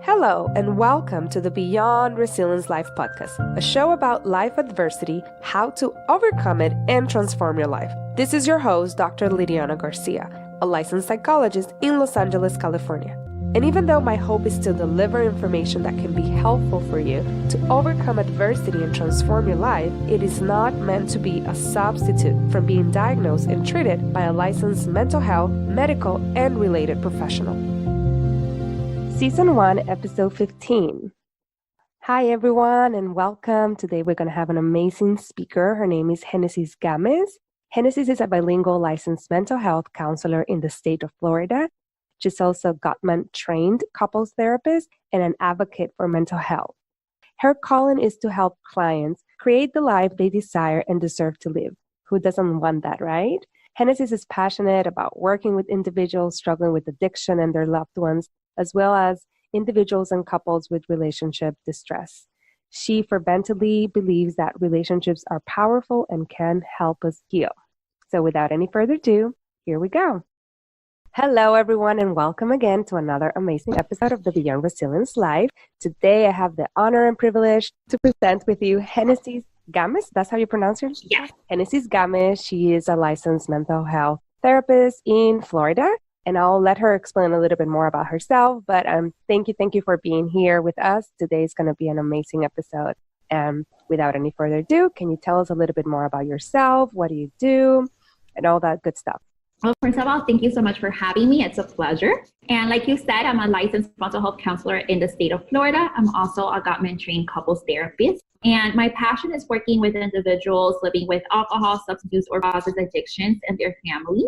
Hello, and welcome to the Beyond Resilience Life podcast, a show about life adversity, how to overcome it, and transform your life. This is your host, Dr. Lydiana García, a licensed psychologist in Los Angeles, California. And even though my hope is to deliver information that can be helpful for you to overcome adversity and transform your life, it is not meant to be a substitute from being diagnosed and treated by a licensed mental health, medical, and related professional. Season 1, Episode 15. Hi, everyone, and welcome. Today, we're going to have an amazing speaker. Her name is Genesis Gámez. Genesis is a bilingual licensed mental health counselor in the state of Florida. She's also a Gottman-trained couples therapist and an advocate for mental health. Her calling is to help clients create the life they desire and deserve to live. Who doesn't want that, right? Genesis is passionate about working with individuals struggling with addiction and their loved ones, as well as individuals and couples with relationship distress. She fervently believes that relationships are powerful and can help us heal. So without any further ado, here we go. Hello, everyone, and welcome again to another amazing episode of the Beyond Resilience Live. Today, I have the honor and privilege to present with you Genesis Gámez. That's how you pronounce her? Yeah. Genesis Gámez. She is a licensed mental health therapist in Florida. And I'll let her explain a little bit more about herself. But thank you for being here with us. Today is going to be an amazing episode. Without any further ado, can you tell us a little bit more about yourself? What do you do? And all that good stuff. Well, first of all, thank you so much for having me. It's a pleasure. And like you said, I'm a licensed mental health counselor in the state of Florida. I'm also a Gottman-trained couples therapist. And my passion is working with individuals living with alcohol, substance use, or causes addictions and their families.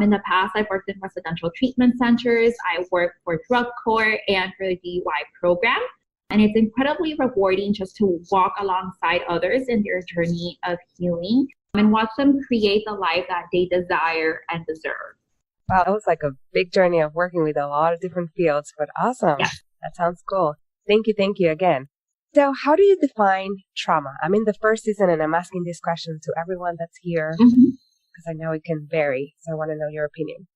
In the past, I've worked in residential treatment centers. I worked for drug court and for the DUI program. And it's incredibly rewarding just to walk alongside others in their journey of healing and watch them create the life that they desire and deserve. Wow, that was like a big journey of working with a lot of different fields, but awesome. Yeah. That sounds cool. Thank you again. So how do you define trauma? I'm in the first season and I'm asking this question to everyone that's here. Mm-hmm. Because I know it can vary. So I want to know your opinion.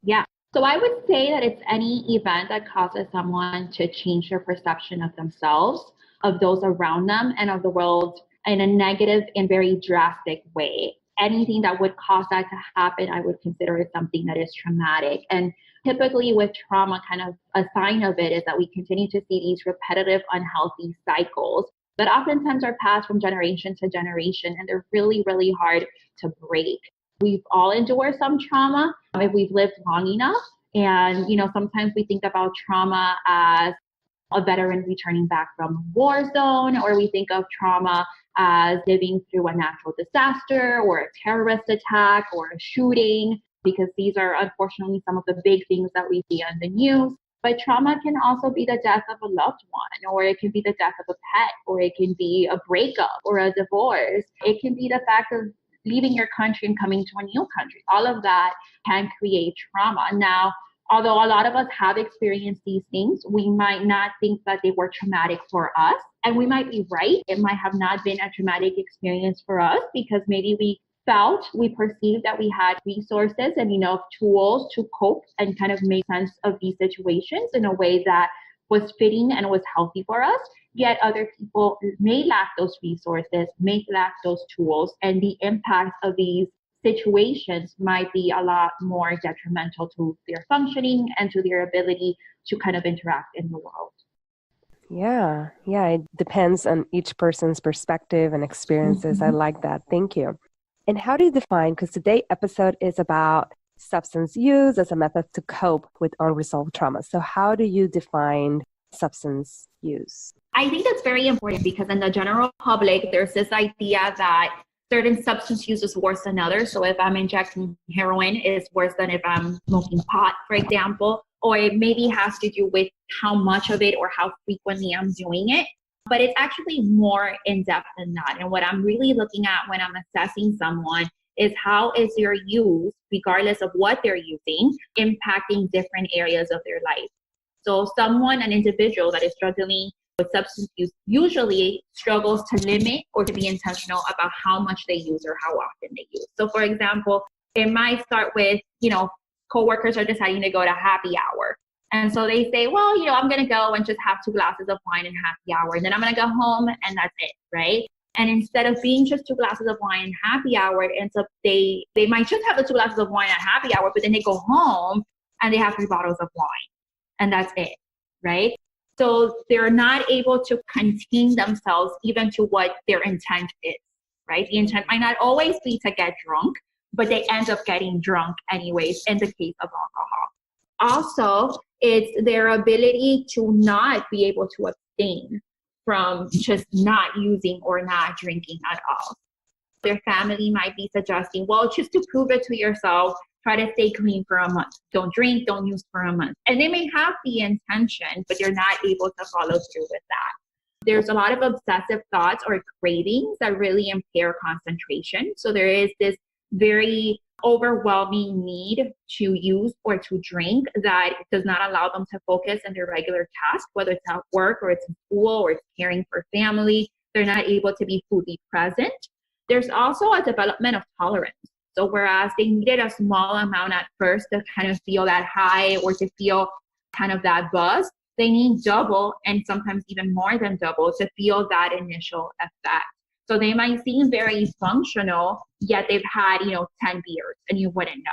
Yeah. So I would say that it's any event that causes someone to change their perception of themselves, of those around them, and of the world in a negative and very drastic way. Anything that would cause that to happen, I would consider it something that is traumatic. And typically with trauma, kind of a sign of it is that we continue to see these repetitive, unhealthy cycles that oftentimes are passed from generation to generation, and they're really, really hard to break. We've all endured some trauma if we've lived long enough. And, sometimes we think about trauma as a veteran returning back from a war zone, or we think of trauma as living through a natural disaster or a terrorist attack or a shooting, because these are unfortunately some of the big things that we see on the news. But trauma can also be the death of a loved one, or it can be the death of a pet, or it can be a breakup or a divorce. It can be the fact of leaving your country and coming to a new country. All of that can create trauma. Now, although a lot of us have experienced these things, we might not think that they were traumatic for us. And we might be right. It might have not been a traumatic experience for us because maybe we perceived that we had resources and enough tools to cope and kind of make sense of these situations in a way that was fitting and was healthy for us. Yet other people may lack those resources, may lack those tools, and the impact of these situations might be a lot more detrimental to their functioning and to their ability to kind of interact in the world. Yeah, it depends on each person's perspective and experiences. Mm-hmm. I like that. Thank you. And how do you define, because today's episode is about substance use as a method to cope with unresolved trauma. So how do you define substance use? I think that's very important because in the general public, there's this idea that certain substance use is worse than others. So if I'm injecting heroin, it's worse than if I'm smoking pot, for example, or it maybe has to do with how much of it or how frequently I'm doing it. But it's actually more in depth than that. And what I'm really looking at when I'm assessing someone is how is their use, regardless of what they're using, impacting different areas of their life. So an individual that is struggling with substance use usually struggles to limit or to be intentional about how much they use or how often they use. So for example, it might start with, coworkers are deciding to go to happy hour. And so they say, well, I'm going to go and just have 2 glasses of wine and happy hour. And then I'm going to go home and that's it, right? And instead of being just 2 glasses of wine and happy hour, it ends up they might just have the 2 glasses of wine at happy hour, but then they go home and they have 3 bottles of wine. And that's it, right? So they're not able to contain themselves even to what their intent is, right? The intent might not always be to get drunk, but they end up getting drunk anyways in the case of alcohol. Also, it's their ability to not be able to abstain from just not using or not drinking at all. Their family might be suggesting, well, just to prove it to yourself, try to stay clean for a month. Don't drink, don't use for a month. And they may have the intention, but they're not able to follow through with that. There's a lot of obsessive thoughts or cravings that really impair concentration. So there is this very overwhelming need to use or to drink that does not allow them to focus on their regular task, whether it's at work or it's in school or it's caring for family. They're not able to be fully present. There's also a development of tolerance. So whereas they needed a small amount at first to kind of feel that high or to feel kind of that buzz, they need double and sometimes even more than double to feel that initial effect. So they might seem very functional, yet they've had, 10 beers and you wouldn't know.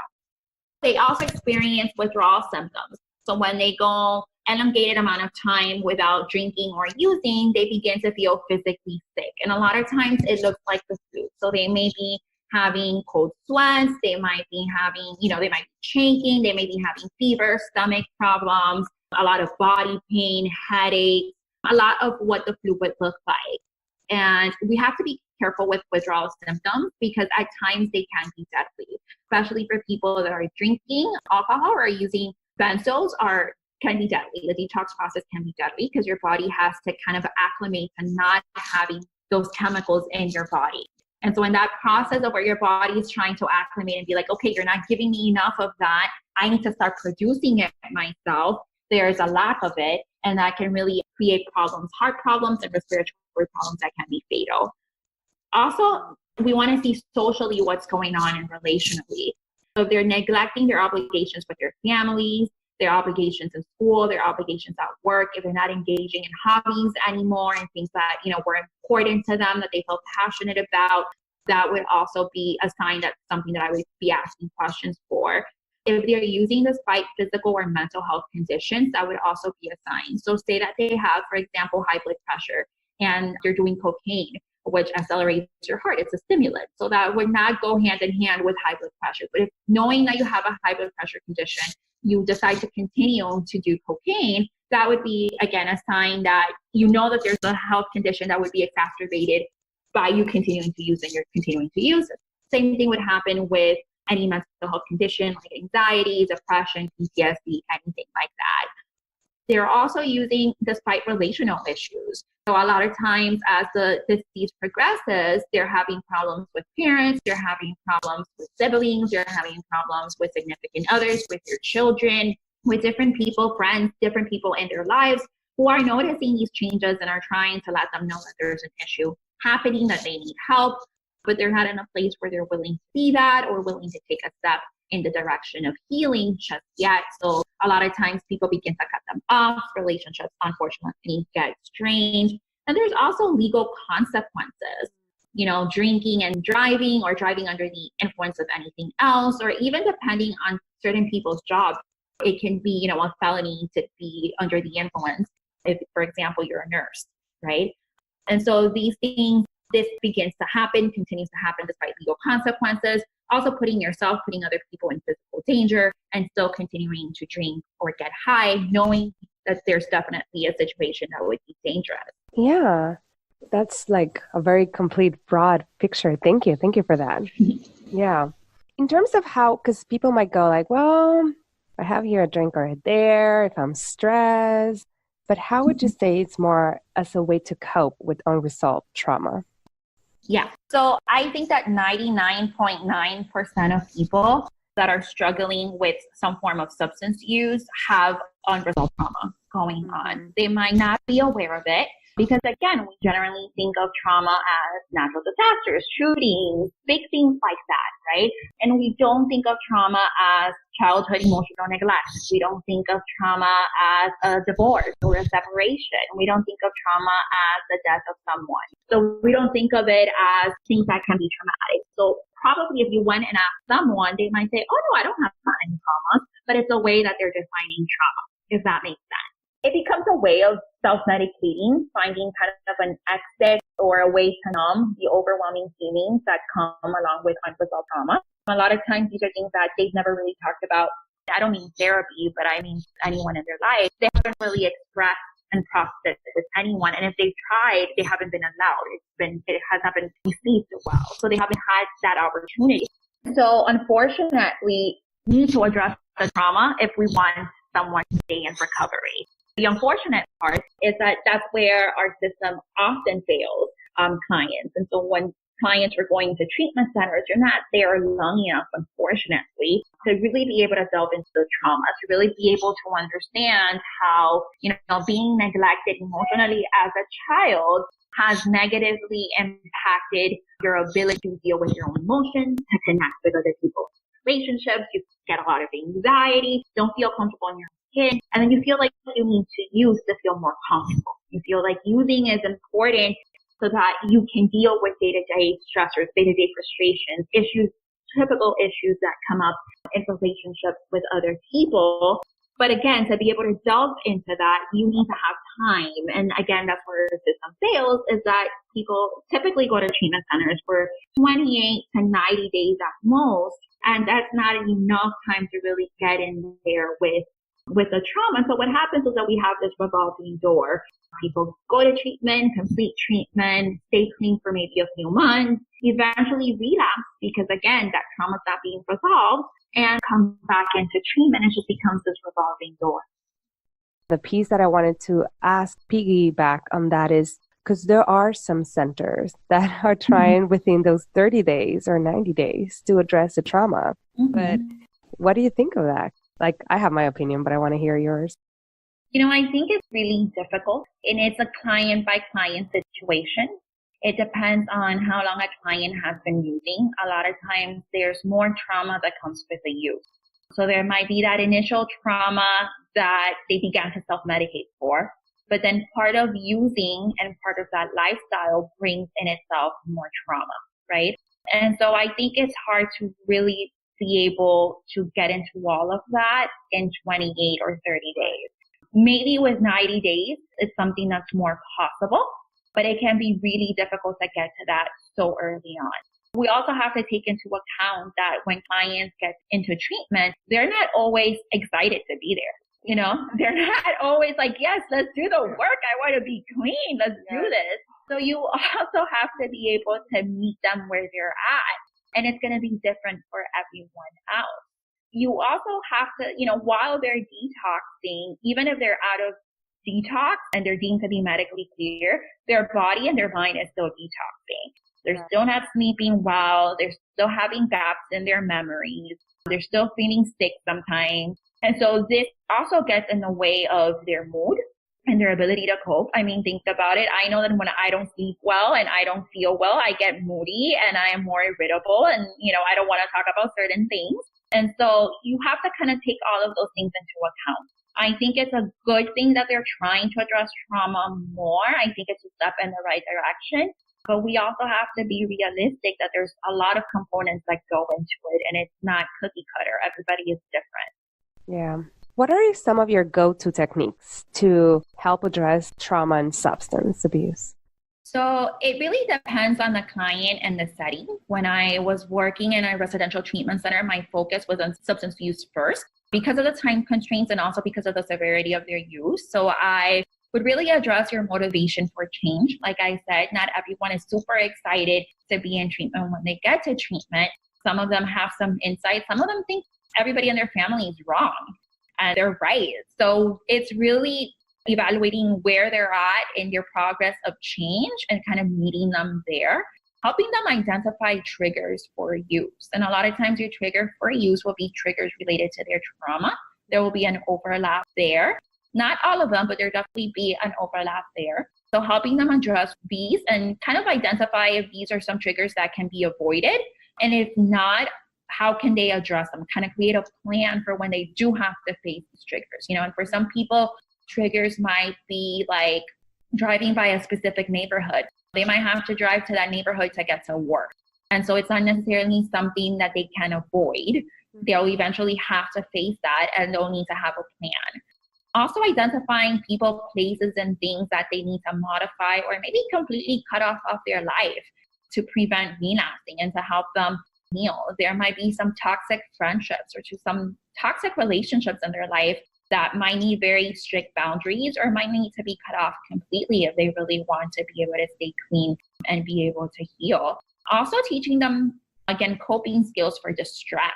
They also experience withdrawal symptoms. So when they go elongated amount of time without drinking or using, they begin to feel physically sick. And a lot of times it looks like the flu. So they may be having cold sweats, they might be having, they might be shaking, they may be having fever, stomach problems, a lot of body pain, headache, a lot of what the flu would look like. And we have to be careful with withdrawal symptoms because at times they can be deadly, especially for people that are drinking alcohol or using benzos can be deadly. The detox process can be deadly because your body has to kind of acclimate to not having those chemicals in your body. And so in that process of where your body is trying to acclimate and be like, okay, you're not giving me enough of that, I need to start producing it myself. There's a lack of it, and that can really create problems, heart problems and respiratory problems that can be fatal. Also, we want to see socially what's going on and relationally. So if they're neglecting their obligations with their families, their obligations in school, their obligations at work, if they're not engaging in hobbies anymore and things that, were important to them that they felt passionate about, that would also be a sign that something that I would be asking questions for. If they're using despite physical or mental health conditions, that would also be a sign. So say that they have, for example, high blood pressure and they're doing cocaine, which accelerates your heart. It's a stimulant. So that would not go hand in hand with high blood pressure. But if knowing that you have a high blood pressure condition, you decide to continue to do cocaine, that would be, again, a sign that that there's a health condition that would be exacerbated by you continuing to use and you're continuing to use it. Same thing would happen with any mental health condition like anxiety, depression, PTSD, anything like that. They're also using despite relational issues. So a lot of times as the disease progresses, they're having problems with parents, they're having problems with siblings, they're having problems with significant others, with their children, with different people, friends, different people in their lives who are noticing these changes and are trying to let them know that there's an issue happening, that they need help, but they're not in a place where they're willing to see that or willing to take a step in the direction of healing just yet. So a lot of times people begin to cut them off. Relationships, unfortunately, get strained. And there's also legal consequences, drinking and driving or driving under the influence of anything else, or even depending on certain people's jobs. It can be, a felony to be under the influence if, for example, you're a nurse, right? And so these things, this begins to happen, continues to happen despite legal consequences, also putting yourself, putting other people in physical danger, and still continuing to drink or get high, knowing that there's definitely a situation that would be dangerous. Yeah, that's like a very complete, broad picture. Thank you. Thank you for that. Yeah. In terms of how, because people might go like, well, I have here a drink or there if I'm stressed, but how would you say it's more as a way to cope with unresolved trauma? Yeah. So I think that 99.9% of people that are struggling with some form of substance use have unresolved trauma going on. They might not be aware of it because, again, we generally think of trauma as natural disasters, shootings, big things like that, right? And we don't think of trauma as childhood emotional neglect. We don't think of trauma as a divorce or a separation. We don't think of trauma as the death of someone. So we don't think of it as things that can be traumatic. So probably if you went and asked someone, they might say, oh, no, I don't have any traumas, but it's a way that they're defining trauma, if that makes sense. It becomes a way of self-medicating, finding kind of an exit or a way to numb the overwhelming feelings that come along with unresolved trauma. A lot of times these are things that they've never really talked about. I don't mean therapy, but I mean anyone in their life. They haven't really expressed and processed it with anyone. And if they've tried, they haven't been allowed. It has not been received well. So they haven't had that opportunity. So unfortunately, we need to address the trauma if we want someone to stay in recovery. The unfortunate part is that that's where our system often fails clients. And so when clients are going to treatment centers, you're not there long enough, unfortunately, to really be able to delve into the trauma, to really be able to understand how, being neglected emotionally as a child has negatively impacted your ability to deal with your own emotions, to connect with other people. Relationships, you get a lot of anxiety, don't feel comfortable in your skin, and then you feel like you need to use to feel more comfortable. You feel like using is important so that you can deal with day-to-day stressors, day-to-day frustrations, typical issues that come up in relationships with other people. But again, to be able to delve into that, you need to have time. And again, that's where the system fails, is that people typically go to treatment centers for 28 to 90 days at most. And that's not enough time to really get in there with the trauma. So what happens is that we have this revolving door. People go to treatment, complete treatment, stay clean for maybe a few months, eventually relapse because, again, that trauma's not being resolved, and come back into treatment, and it just becomes this revolving door. The piece that I wanted to ask piggyback on that is, because there are some centers that are trying within those 30 days or 90 days to address the trauma. But what do you think of that? Like, I have my opinion, but I want to hear yours. I think it's really difficult, and it's a client by client situation. It depends on how long a client has been using. A lot of times there's more trauma that comes with the use. So there might be that initial trauma that they began to self-medicate for, but then part of using and part of that lifestyle brings in itself more trauma, right? And so I think it's hard to really be able to get into all of that in 28 or 30 days. Maybe with 90 days, it's something that's more possible, but it can be really difficult to get to that so early on. We also have to take into account that when clients get into treatment, they're not always excited to be there. They're not always like, yes, let's do the work. I want to be clean. Let's do this. So you also have to be able to meet them where they're at. And it's going to be different for everyone else. You also have to, while they're detoxing, even if they're out of detox and they're deemed to be medically clear, their body and their mind is still detoxing. They're still not sleeping well. They're still having gaps in their memories. They're still feeling sick sometimes. And so this also gets in the way of their mood and their ability to cope. I mean, think about it. I know that when I don't sleep well and I don't feel well, I get moody and I am more irritable and, I don't want to talk about certain things. And so you have to kind of take all of those things into account. I think it's a good thing that they're trying to address trauma more. I think it's a step in the right direction. But we also have to be realistic that there's a lot of components that go into it, and it's not cookie cutter. Everybody is different. Yeah. What are some of your go-to techniques to help address trauma and substance abuse? So it really depends on the client and the setting. When I was working in a residential treatment center, my focus was on substance use first because of the time constraints and also because of the severity of their use. So I would really address your motivation for change. Like I said, not everyone is super excited to be in treatment when they get to treatment. Some of them have some insight. Some of them think everybody in their family is wrong. And they're right. So it's really evaluating where they're at in their progress of change and kind of meeting them there, helping them identify triggers for use. And a lot of times your trigger for use will be triggers related to their trauma. There will be an overlap there. Not all of them, but there definitely be an overlap there. So helping them address these and kind of identify if these are some triggers that can be avoided. And if not, how can they address them? Kind of create a plan for when they do have to face these triggers. And for some people, triggers might be like driving by a specific neighborhood. They might have to drive to that neighborhood to get to work. And so it's not necessarily something that they can avoid. They'll eventually have to face that, and they'll need to have a plan. Also identifying people, places, and things that they need to modify or maybe completely cut off of their life to prevent relapsing and to help them heal. There might be some toxic friendships or some toxic relationships in their life that might need very strict boundaries or might need to be cut off completely if they really want to be able to stay clean and be able to heal. Also teaching them, again, coping skills for distress,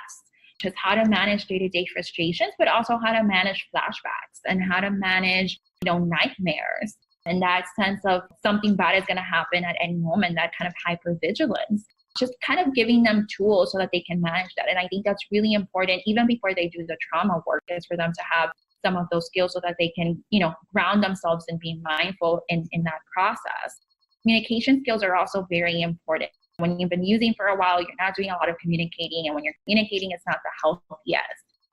just how to manage day-to-day frustrations, but also how to manage flashbacks and how to manage, nightmares. And that sense of something bad is going to happen at any moment, that kind of hypervigilance. Just kind of giving them tools so that they can manage that. And I think that's really important, even before they do the trauma work, is for them to have some of those skills so that they can, ground themselves and be mindful in that process. Communication skills are also very important. When you've been using for a while, you're not doing a lot of communicating. And when you're communicating, it's not the healthiest.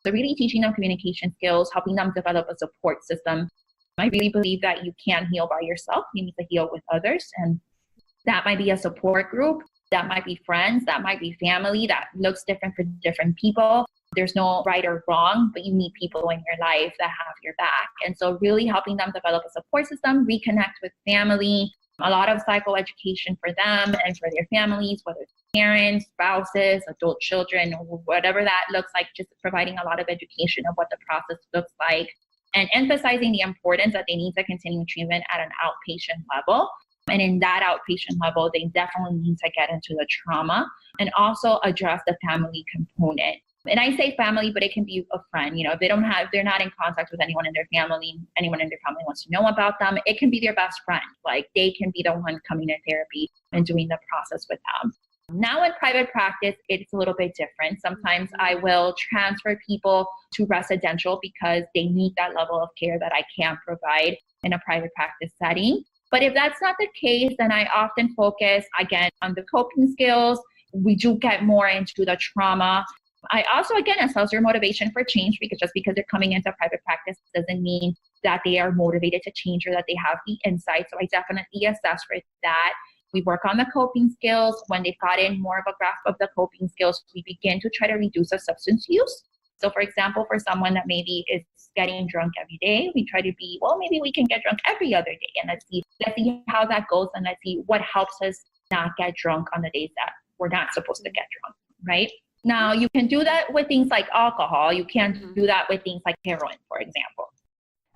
So really teaching them communication skills, helping them develop a support system. I really believe that you can't heal by yourself. You need to heal with others. And that might be a support group. That might be friends, that might be family, that looks different for different people. There's no right or wrong, but you need people in your life that have your back. And so really helping them develop a support system, reconnect with family, a lot of psychoeducation for them and for their families, whether it's parents, spouses, adult children, whatever that looks like, just providing a lot of education of what the process looks like and emphasizing the importance that they need to continue treatment at an outpatient level. And in that outpatient level, they definitely need to get into the trauma and also address the family component. And I say family, but it can be a friend. If they're not in contact with anyone in their family, anyone in their family wants to know about them, it can be their best friend. Like they can be the one coming to therapy and doing the process with them. Now in private practice, it's a little bit different. Sometimes I will transfer people to residential because they need that level of care that I can't provide in a private practice setting. But if that's not the case, then I often focus, again, on the coping skills. We do get more into the trauma. I also, again, assess their motivation for change, because just because they're coming into private practice doesn't mean that they are motivated to change or that they have the insight. So I definitely assess for that. We work on the coping skills. When they've gotten more of a grasp of the coping skills, we begin to try to reduce the substance use. So for example, for someone that maybe is getting drunk every day, we try to be, maybe we can get drunk every other day. And let's see how that goes. And let's see what helps us not get drunk on the days that we're not supposed to get drunk, right? Now, you can do that with things like alcohol. You can't do that with things like heroin, for example.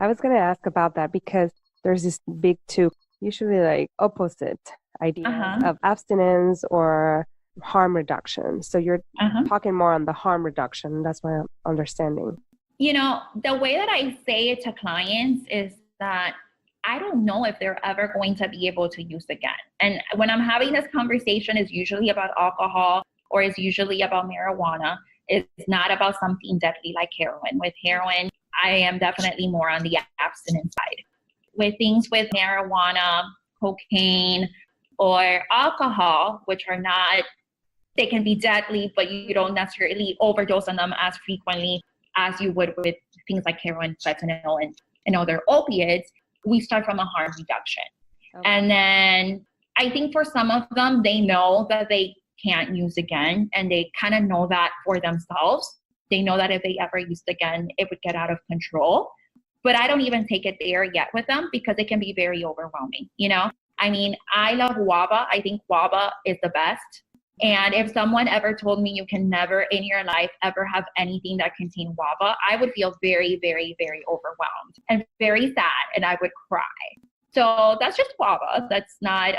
I was going to ask about that because there's this big two, usually like opposite ideas of abstinence or harm reduction. So you're talking more on the harm reduction. That's my understanding. The way that I say it to clients is that I don't know if they're ever going to be able to use again. And when I'm having this conversation, it's usually about alcohol or it's usually about marijuana. It's not about something deadly like heroin. With heroin, I am definitely more on the abstinence side. With things with marijuana, cocaine, or alcohol, which are not, they can be deadly, but you don't necessarily overdose on them as frequently as you would with things like heroin, fentanyl, and other opiates. We start from a harm reduction. Okay. And then I think for some of them, they know that they can't use again, and they kind of know that for themselves. They know that if they ever used again, it would get out of control. But I don't even take it there yet with them because it can be very overwhelming. I love WABA. I think WABA is the best. And if someone ever told me you can never in your life ever have anything that contained WABA, I would feel very, very, very overwhelmed and very sad, and I would cry. So that's just WABA. That's not,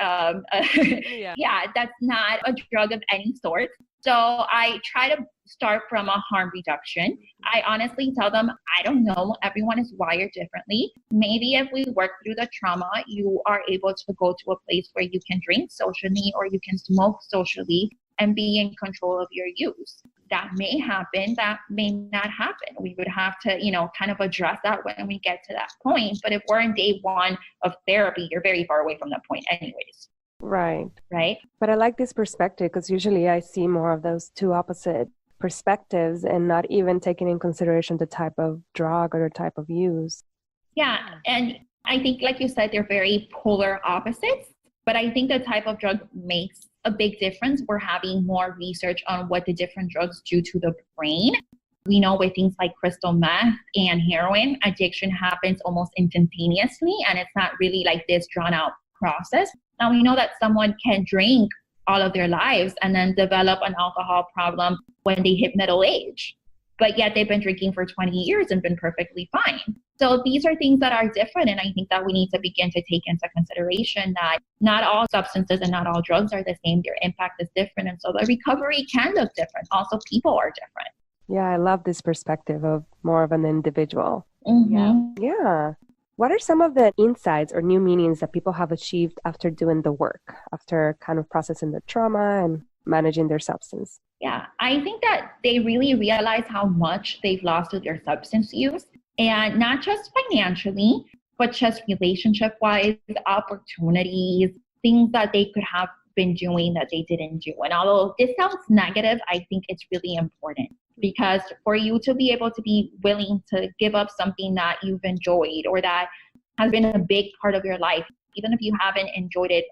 that's not a drug of any sort. So I try to start from a harm reduction. I honestly tell them, I don't know, everyone is wired differently. Maybe if we work through the trauma, you are able to go to a place where you can drink socially or you can smoke socially and be in control of your use. that may happen, that may not happen. We would have to, kind of address that when we get to that point. But if we're in day one of therapy, you're very far away from that point anyways. Right. Right. But I like this perspective because usually I see more of those two opposite perspectives and not even taking in consideration the type of drug or the type of use. Yeah. And I think, like you said, they're very polar opposites, but I think the type of drug makes a big difference. We're having more research on what the different drugs do to the brain. We know with things like crystal meth and heroin, addiction happens almost instantaneously, and it's not really like this drawn out process. Now we know that someone can drink all of their lives and then develop an alcohol problem when they hit middle age, but yet they've been drinking for 20 years and been perfectly fine. So these are things that are different. And I think that we need to begin to take into consideration that not all substances and not all drugs are the same. Their impact is different. And so the recovery can look different. Also, people are different. Yeah, I love this perspective of more of an individual. Mm-hmm. Yeah. What are some of the insights or new meanings that people have achieved after doing the work, after kind of processing the trauma and managing their substance? Yeah, I think that they really realize how much they've lost with their substance use, and not just financially, but just relationship-wise, opportunities, things that they could have been doing that they didn't do. And although this sounds negative, I think it's really important because for you to be able to be willing to give up something that you've enjoyed or that has been a big part of your life, even if you haven't enjoyed it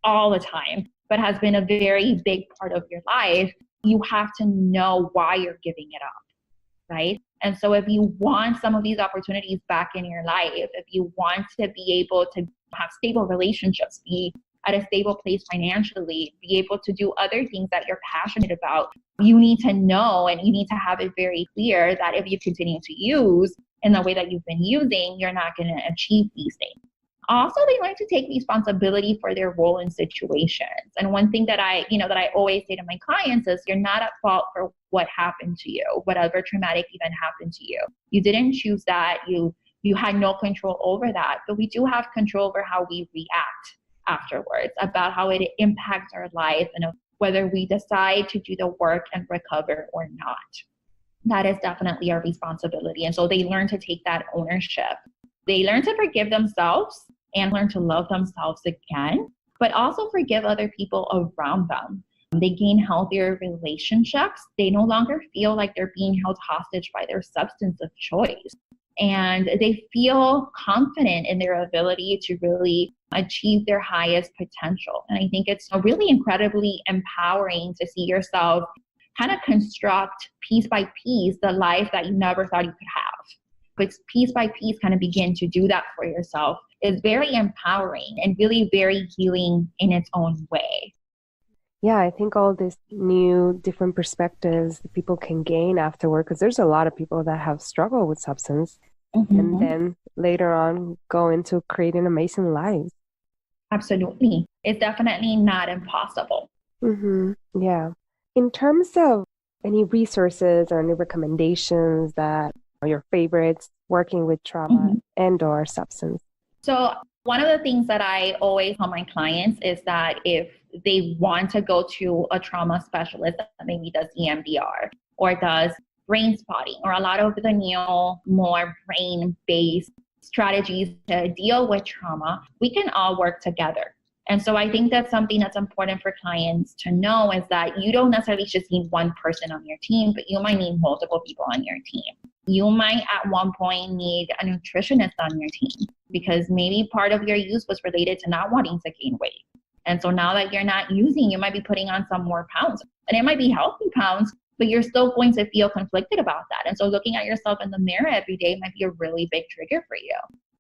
all the time, but has been a very big part of your life, you have to know why you're giving it up, right? And so if you want some of these opportunities back in your life, if you want to be able to have stable relationships, be at a stable place financially, be able to do other things that you're passionate about, you need to know and you need to have it very clear that if you continue to use in the way that you've been using, you're not going to achieve these things. Also, they learn to take responsibility for their role in situations. And one thing that I always say to my clients is you're not at fault for what happened to you, whatever traumatic event happened to you. You didn't choose that. You had no control over that, but we do have control over how we react afterwards, about how it impacts our life and whether we decide to do the work and recover or not. That is definitely our responsibility. And so they learn to take that ownership. They learn to forgive themselves and learn to love themselves again, but also forgive other people around them. They gain healthier relationships. They no longer feel like they're being held hostage by their substance of choice. And they feel confident in their ability to really achieve their highest potential. And I think it's really incredibly empowering to see yourself kind of construct piece by piece the life that you never thought you could have. But piece by piece kind of begin to do that for yourself is very empowering and really very healing in its own way. Yeah, I think all these new different perspectives that people can gain afterward, because there's a lot of people that have struggled with substance and then later on go into creating amazing lives. Absolutely. It's definitely not impossible. Yeah. In terms of any resources or any recommendations that are your favorites working with trauma and or substance? So one of the things that I always tell my clients is that if they want to go to a trauma specialist that maybe does EMDR or does brain spotting or a lot of the new, more brain-based strategies to deal with trauma, we can all work together. And so I think that's something that's important for clients to know is that you don't necessarily just need one person on your team, but you might need multiple people on your team. You might at one point need a nutritionist on your team because maybe part of your use was related to not wanting to gain weight. And so now that you're not using, you might be putting on some more pounds. And it might be healthy pounds, but you're still going to feel conflicted about that. And so looking at yourself in the mirror every day might be a really big trigger for you.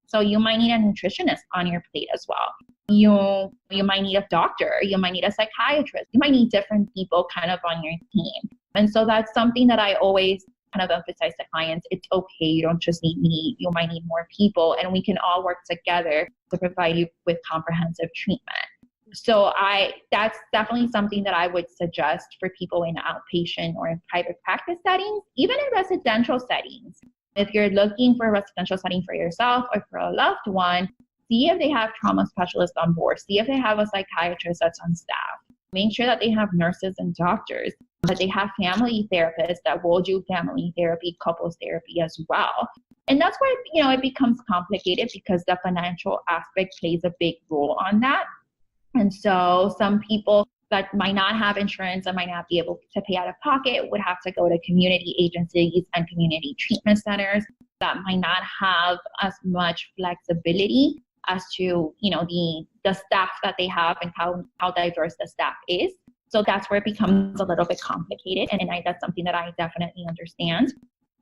So you might need a nutritionist on your plate as well. You might need a doctor. You might need a psychiatrist. You might need different people kind of on your team. And so that's something that I always kind of emphasize to clients. It's okay. You don't just need me. You might need more people. And we can all work together to provide you with comprehensive treatment. So that's definitely something that I would suggest for people in outpatient or in private practice settings, even in residential settings. If you're looking for a residential setting for yourself or for a loved one, see if they have trauma specialists on board. See if they have a psychiatrist that's on staff. Make sure that they have nurses and doctors. But they have family therapists that will do family therapy, couples therapy as well. And that's where, it becomes complicated because the financial aspect plays a big role on that. And so some people that might not have insurance and might not be able to pay out of pocket would have to go to community agencies and community treatment centers that might not have as much flexibility as to, the staff that they have and how diverse the staff is. So that's where it becomes a little bit complicated. And that's something that I definitely understand.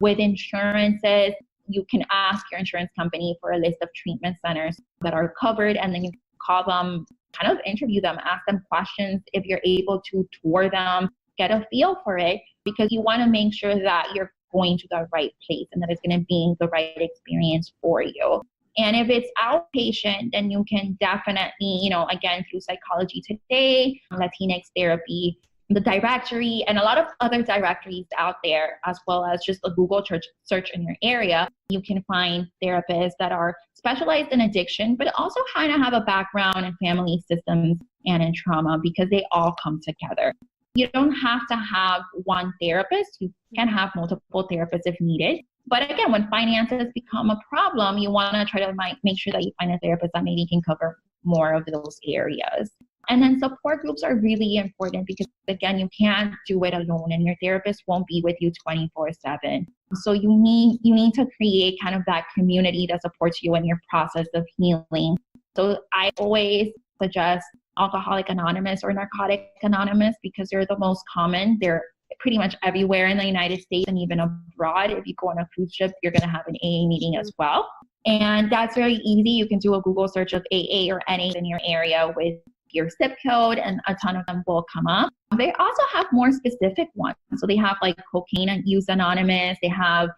With insurances, you can ask your insurance company for a list of treatment centers that are covered, and then you call them, kind of interview them, ask them questions if you're able to tour them, get a feel for it, because you want to make sure that you're going to the right place and that it's going to be the right experience for you. And if it's outpatient, then you can definitely, again, through Psychology Today, Latinx Therapy, the directory, and a lot of other directories out there, as well as just a Google search in your area, you can find therapists that are specialized in addiction, but also kind of have a background in family systems and in trauma, because they all come together. You don't have to have one therapist. You can have multiple therapists if needed. But again, when finances become a problem, you want to try to make sure that you find a therapist that maybe can cover more of those areas. And then support groups are really important because, again, you can't do it alone and your therapist won't be with you 24/7. So you need to create kind of that community that supports you in your process of healing. So I always suggest Alcoholic Anonymous or Narcotic Anonymous because they're the most common. They're pretty much everywhere in the United States and even abroad. If you go on a cruise ship, you're going to have an AA meeting as well. And that's very easy. You can do a Google search of AA or NA in your area with your zip code, and a ton of them will come up. They also have more specific ones. So they have like Cocaine Use Anonymous. They have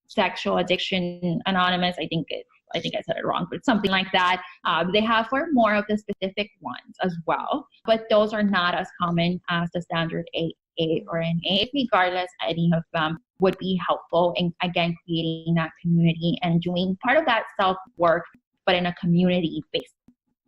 Sexual Addiction Anonymous. I think I said it wrong, but something like that. They have for more of the specific ones as well, but those are not as common as the standard AA or NA. Regardless, any of them would be helpful in, again, creating that community and doing part of that self-work, but in a community basis.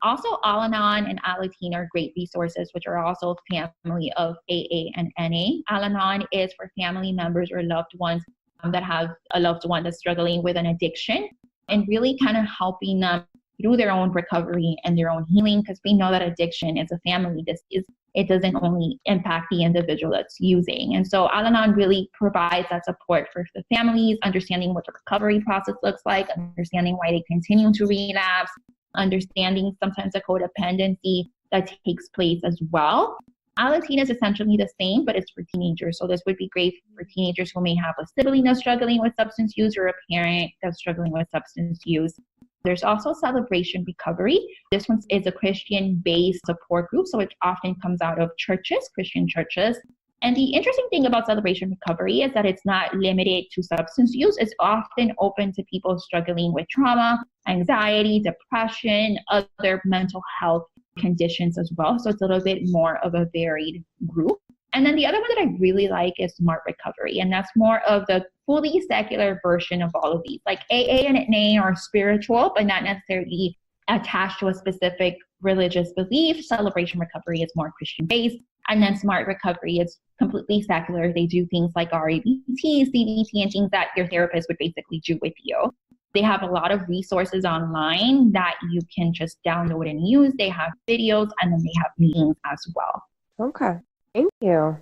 Also, Al-Anon and Alateen are great resources, which are also family of AA and NA. Al-Anon is for family members or loved ones that have a loved one that's struggling with an addiction, and really kind of helping them through their own recovery and their own healing, because we know that addiction is a family disease. It doesn't only impact the individual that's using. And so Al-Anon really provides that support for the families, understanding what the recovery process looks like, understanding why they continue to relapse, understanding sometimes the codependency that takes place as well. Alateen is essentially the same, but it's for teenagers. So this would be great for teenagers who may have a sibling that's struggling with substance use or a parent that's struggling with substance use. There's also Celebration Recovery. This one is a Christian-based support group, so it often comes out of churches, Christian churches. And the interesting thing about Celebration Recovery is that it's not limited to substance use. It's often open to people struggling with trauma, anxiety, depression, other mental health conditions as well. So it's a little bit more of a varied group. And then the other one that I really like is Smart Recovery. And that's more of the fully secular version of all of these. Like AA and NA are spiritual, but not necessarily attached to a specific religious belief. Celebration Recovery is more Christian-based. And then Smart Recovery is completely secular. They do things like REBT, CBT, and things that your therapist would basically do with you. They have a lot of resources online that you can just download and use. They have videos, and then they have meetings as well. Okay. Thank you.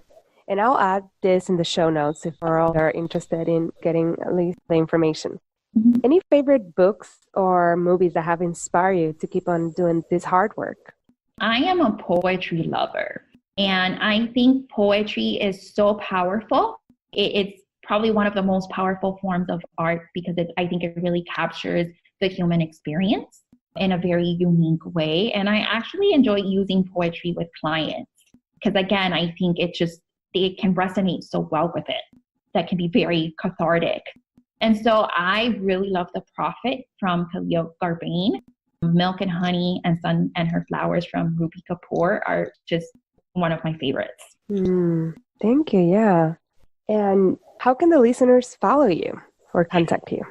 And I'll add this in the show notes if we're all are interested in getting at least the information. Mm-hmm. Any favorite books or movies that have inspired you to keep on doing this hard work? I am a poetry lover, and I think poetry is so powerful. It's probably one of the most powerful forms of art because I think it really captures the human experience in a very unique way. And I actually enjoy using poetry with clients because, again, I think it can resonate so well with it. That can be very cathartic. And so I really love The Prophet from Khalil Gibran. Milk and Honey and Sun and Her Flowers from Rupi Kapoor are just one of my favorites. Thank you. Yeah. And how can the listeners follow you or contact you?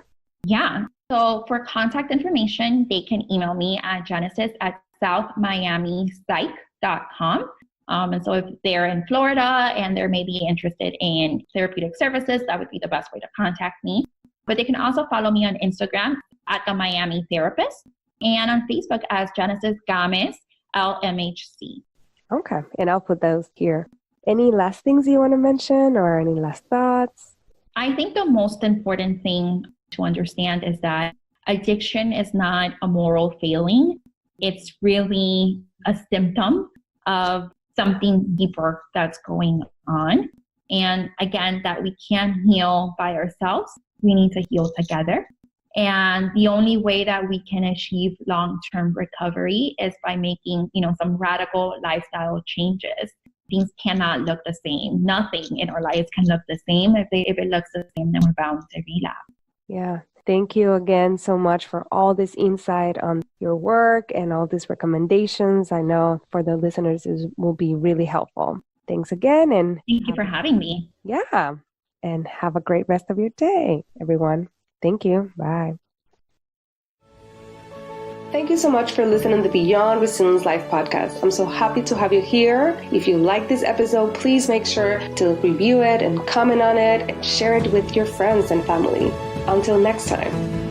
Yeah. So for contact information, they can email me at genesis@southmiamipsych.com. And so if they're in Florida and they're maybe interested in therapeutic services, that would be the best way to contact me. But they can also follow me on Instagram at the Miami Therapist and on Facebook as Genesis Gomez, LMHC. Okay. And I'll put those here. Any last things you want to mention or any last thoughts? I think the most important thing to understand is that addiction is not a moral failing. It's really a symptom of something deeper that's going on. And again, that we can't heal by ourselves. We need to heal together. And the only way that we can achieve long-term recovery is by making, some radical lifestyle changes. Things cannot look the same. Nothing in our lives can look the same. If it looks the same, then we're bound to relapse. Yeah. Thank you again so much for all this insight on your work and all these recommendations. I know for the listeners, it will be really helpful. Thanks again. And thank you for having me. Yeah. And have a great rest of your day, everyone. Thank you. Bye. Thank you so much for listening to the Beyond Resilience Life podcast. I'm so happy to have you here. If you like this episode, please make sure to review it and comment on it and share it with your friends and family. Until next time.